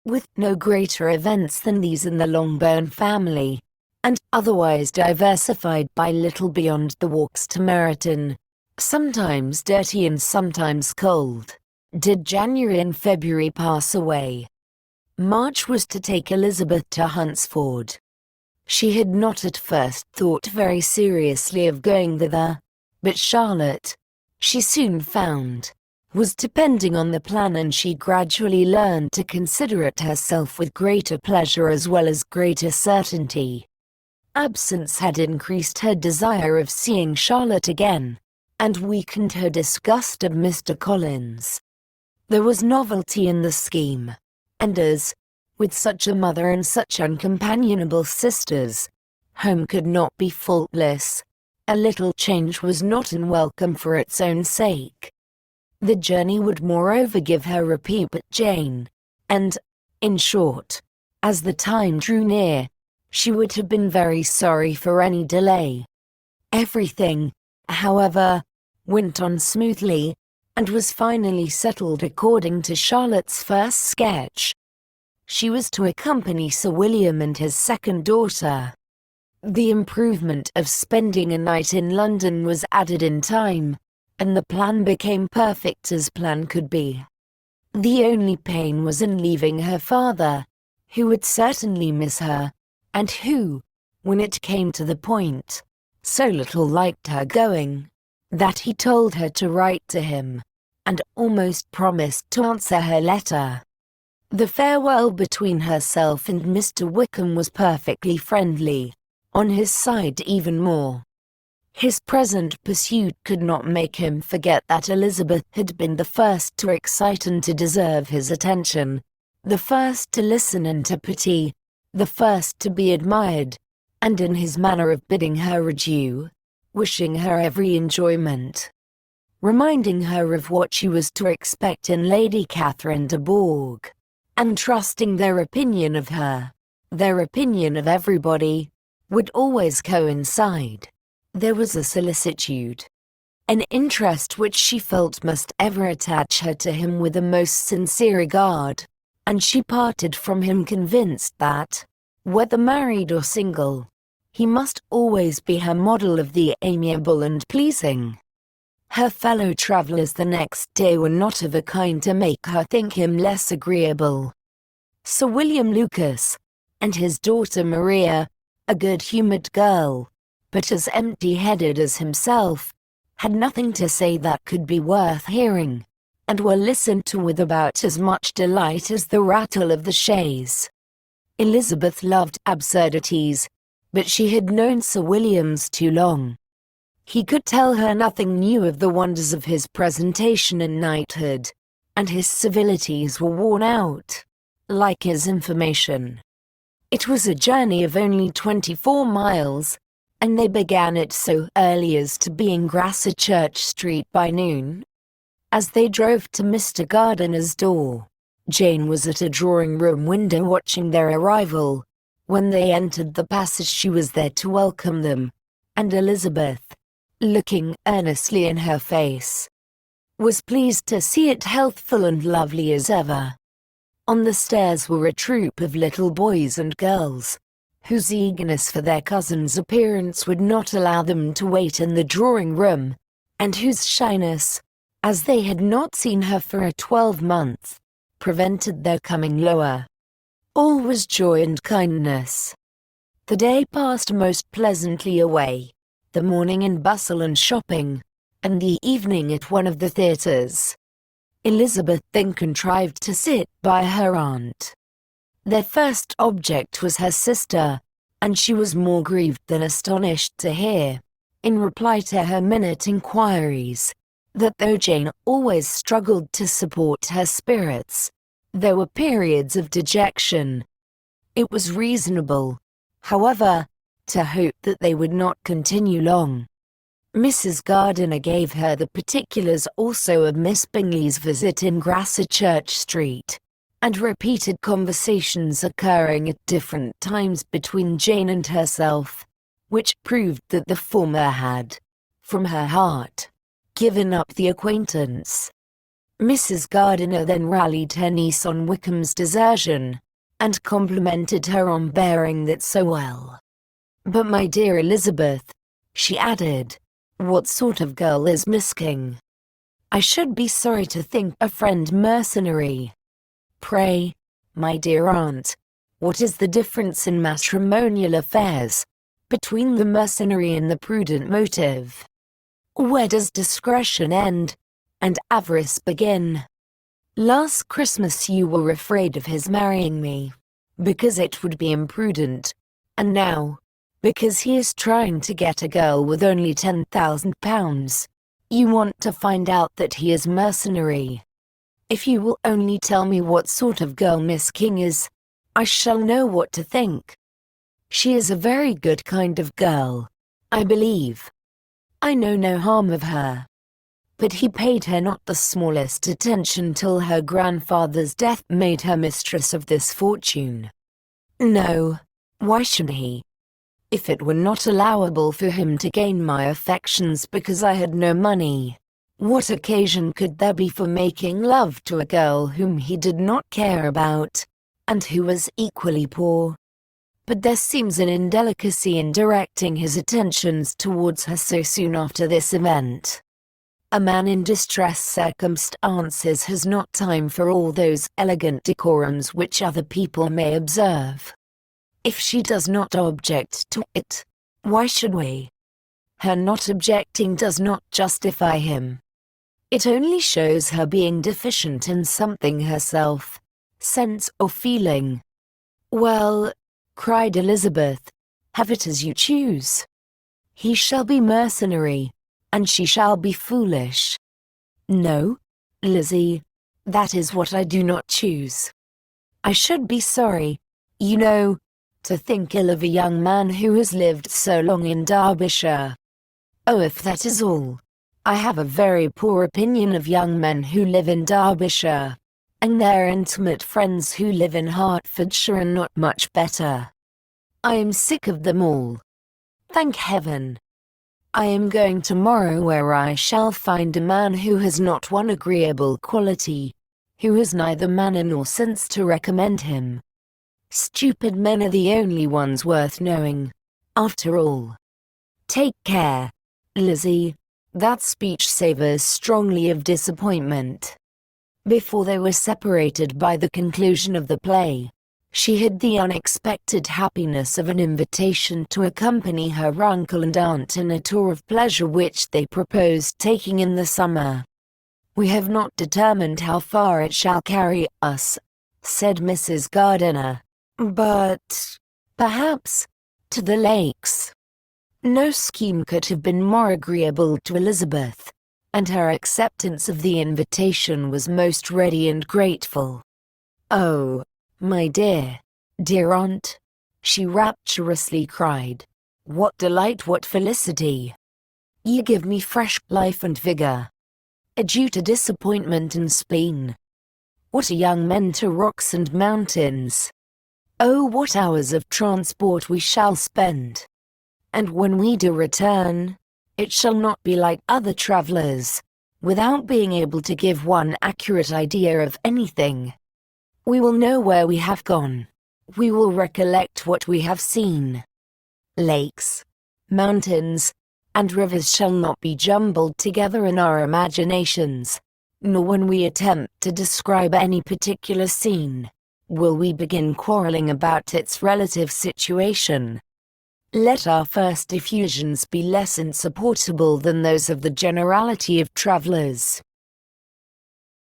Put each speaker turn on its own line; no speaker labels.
with no greater events than these in the Longbourn family, and otherwise diversified by little beyond the walks to Meryton, sometimes dirty and sometimes cold, did January and February pass away. March was to take Elizabeth to Hunsford. She had not at first thought very seriously of going thither, but Charlotte, she soon found, was depending on the plan, and she gradually learned to consider it herself with greater pleasure as well as greater certainty. Absence had increased her desire of seeing Charlotte again, and weakened her disgust of Mr. Collins. There was novelty in the scheme, and as, with such a mother and such uncompanionable sisters, home could not be faultless, a little change was not unwelcome for its own sake. The journey would moreover give her a peep at Jane, and, in short, as the time drew near, she would have been very sorry for any delay. Everything, however, went on smoothly, and was finally settled according to Charlotte's first sketch. She was to accompany Sir William and his second daughter. The improvement of spending a night in London was added in time, and the plan became perfect as plan could be. The only pain was in leaving her father, who would certainly miss her, and who, when it came to the point, so little liked her going, that he told her to write to him, and almost promised to answer her letter. The farewell between herself and Mr. Wickham was perfectly friendly, on his side even more. His present pursuit could not make him forget that Elizabeth had been the first to excite and to deserve his attention, the first to listen and to pity, the first to be admired, and in his manner of bidding her adieu, wishing her every enjoyment, reminding her of what she was to expect in Lady Catherine de Bourgh, and trusting their opinion of her, their opinion of everybody, would always coincide. There was a solicitude, an interest which she felt must ever attach her to him with the most sincere regard, and she parted from him convinced that, whether married or single, he must always be her model of the amiable and pleasing. Her fellow travellers the next day were not of a kind to make her think him less agreeable. Sir William Lucas, and his daughter Maria, a good-humoured girl, but as empty-headed as himself, had nothing to say that could be worth hearing, and were listened to with about as much delight as the rattle of the chaise. Elizabeth loved absurdities, but she had known Sir William's too long. He could tell her nothing new of the wonders of his presentation and knighthood, and his civilities were worn out, like his information. It was a journey of only 24 miles, and they began it so early as to be in Gracechurch Street by noon. As they drove to Mr. Gardiner's door, Jane was at a drawing-room window watching their arrival. When they entered the passage she was there to welcome them, and Elizabeth, looking earnestly in her face, was pleased to see it healthful and lovely as ever. On the stairs were a troop of little boys and girls, whose eagerness for their cousin's appearance would not allow them to wait in the drawing-room, and whose shyness, as they had not seen her for a 12-month, prevented their coming lower. All was joy and kindness. The day passed most pleasantly away, the morning in bustle and shopping, and the evening at one of the theatres. Elizabeth then contrived to sit by her aunt. Their first object was her sister, and she was more grieved than astonished to hear, in reply to her minute inquiries, that though Jane always struggled to support her spirits, there were periods of dejection. It was reasonable, however, to hope that they would not continue long. Mrs. Gardiner gave her the particulars also of Miss Bingley's visit in Gracechurch Street, and repeated conversations occurring at different times between Jane and herself, which proved that the former had, from her heart, given up the acquaintance. Mrs. Gardiner then rallied her niece on Wickham's desertion, and complimented her on bearing that so well. "But my dear Elizabeth," she added, "what sort of girl is Miss King? I should be sorry to think a friend mercenary. Pray, my dear aunt, what is the difference in matrimonial affairs between the mercenary and the prudent motive? Where does discretion end and avarice begin? Last Christmas you were afraid of his marrying me, because it would be imprudent, and now, because he is trying to get a girl with only £10,000, you want to find out that he is mercenary. If you will only tell me what sort of girl Miss King is, I shall know what to think. She is a very good kind of girl, I believe. I know no harm of her. But he paid her not the smallest attention till her grandfather's death made her mistress of this fortune. No, why should he? If it were not allowable for him to gain my affections because I had no money, what occasion could there be for making love to a girl whom he did not care about, and who was equally poor? But there seems an indelicacy in directing his attentions towards her so soon after this event. A man in distressed circumstances has not time for all those elegant decorums which other people may observe. If she does not object to it, why should we? Her not objecting does not justify him. It only shows her being deficient in something herself, sense or feeling. Well, cried Elizabeth, have it as you choose. He shall be mercenary, and she shall be foolish. No, Lizzie, that is what I do not choose. I should be sorry, you know, to think ill of a young man who has lived so long in Derbyshire. Oh, if that is all, I have a very poor opinion of young men who live in Derbyshire, and their intimate friends who live in Hertfordshire are not much better. I am sick of them all. Thank heaven. I am going tomorrow where I shall find a man who has not one agreeable quality, who has neither manner nor sense to recommend him. Stupid men are the only ones worth knowing, after all. Take care, Lizzie, that speech savors strongly of disappointment. Before they were separated by the conclusion of the play, she had the unexpected happiness of an invitation to accompany her uncle and aunt in a tour of pleasure which they proposed taking in the summer. "We have not determined how far it shall carry us," said Mrs. Gardiner, "but perhaps to the lakes." No scheme could have been more agreeable to Elizabeth, and her acceptance of the invitation was most ready and grateful. "Oh, my dear, dear aunt," she rapturously cried, "what delight, what felicity! You give me fresh life and vigor. Adieu to disappointment and spleen. What a young men to rocks and mountains! Oh, what hours of transport we shall spend! And when we do return, it shall not be like other travelers, without being able to give one accurate idea of anything. We will know where we have gone. We will recollect what we have seen. Lakes, mountains, and rivers shall not be jumbled together in our imaginations, nor when we attempt to describe any particular scene, will we begin quarreling about its relative situation. Let our first effusions be less insupportable than those of the generality of travelers.